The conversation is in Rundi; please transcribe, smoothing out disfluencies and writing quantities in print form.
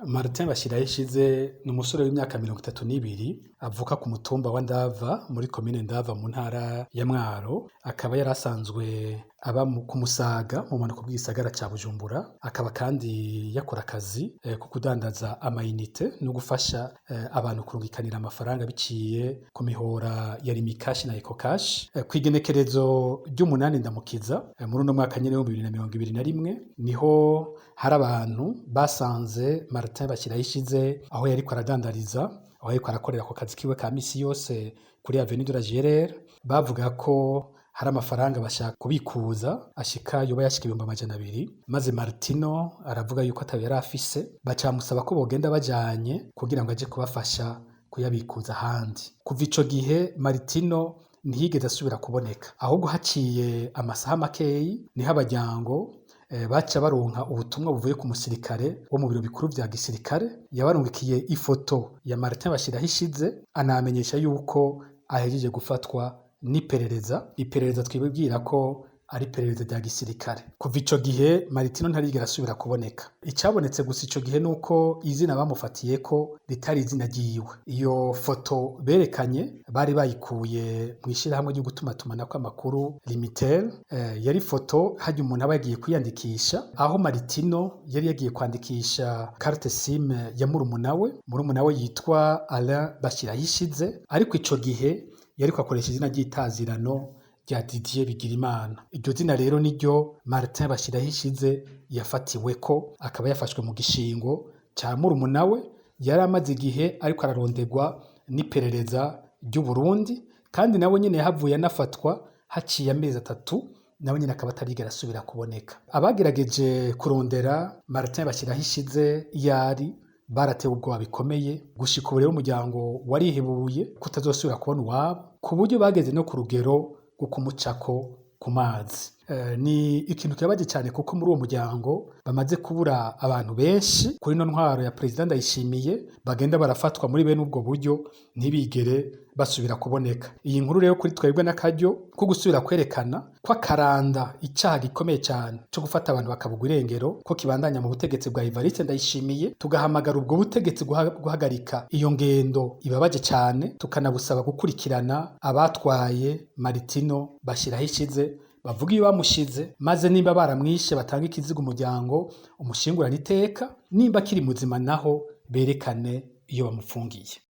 Martin Bashirayishize ni umusore w'imyaka 32 avuka ku mutumba wa Ndava muri komine Ndava mu ntara ya Mwaro, akaba yari asanzwe aba ku Musaga mu manuko bw'isagara ca Bujumbura, akaba kandi yakora akazi ko kudandaza amayinite no gufasha abantu kurungikanira amafaranga biciye ku mihora ya Rimikashi na Ecocash. Kw'igenekerezo ry'umunani Ndamukiza muri uno mwaka nyene w'2021 niho hari abantu basanze Martin Bashirayishize aho yariko aradandariza, aho yariko arakorera ku kazi kiwe ka misi yose kuri Avenue de la Gérère, bavuga ko hari amafaranga bashaka kubikuza ashika yoba yashika 200,000, maze Martino aravuga yuko atayo yari afise, baca bamusaba ko bogenda bajanye kugira ngo aje kubafasha kuyabikuza ahandi. Kuva ico gihe Martino ntiyigeze asubira kuboneka, ahubwo haciye amasaha makeyi niho abajyango baca baronka ubutumwa buvuye ku musirikare wo mu biro bikuru vya gisirikare, yabarungikiye ifoto ya Martin Bashirayishize anamenyesha yuko ahejeje gufatwa iperereza twibwira ko ari iperereza rya gisirikare. Kuva ico gihe Martino ntarigera asubira kuboneka. Icabonetse gusa ico gihe nuko izina bamufatiyeko ritari izina ryiwe. Iyo foto berekanye bari bayikuye mw'ishirahamwe ryo gutumatumanako amakuru Limitel, yari foto harya umuntu aba yagiye kwiyandikisha, aho Martino yari yagiye kwandikisha carte SIM ya murumuna we yitwa Alain Bashirayishize, ariko ico gihe yariko akoresha izina ry'itazirano rya Didier Bigirimana. Iryo zina rero niryo Martin Bashirayishize yafatiweko, akaba yafashwe mu gishingo ca murumuna we, yari amaze igihe ariko araronderwa n'iperereza ry'u Burundi, kandi nawe nyene yahavuye anafatwa haciye amezi 3, nawe nyene akaba atarigera asubira kuboneka. Abagerageje kurondera Martin Bashirayishize yari baratewe ubwoba bikomeye, gushika ubu rero umuryango warihebuye kutazosubira kubona uwabo, ku buryo bageze no ku rugero rwo kumucako ku mazi. Ni ikintu kibabaje cyane kuko muri uwo muryango bamaze kubura abantu benshi kuri no ntwaro ya President Ndayishimiye, bagenda barafatwa muri bene ubwo buryo ntibigere basubira kuboneka. Iyi nkuru rero kuri twebwe n'akaryo ko gusubira kwerekana ko akaranda icaha gikomeye cyane cyo gufata abantu bakabugwa irengero ko kibandanya mu butegetsi bwa Evariste Ndayishimiye, tugahamagara ubwo butegetsi guhagarika iyo ngendo ibabaje cyane, tukanabusaba gukurikirana abatwaye Martino Bashirayishize, bavuga iyo bamushize, maze nimba baramwishe batanga ikiziga umuryango umushingurana iteka, nimba kiri muzima naho berekane iyo bamufungiye.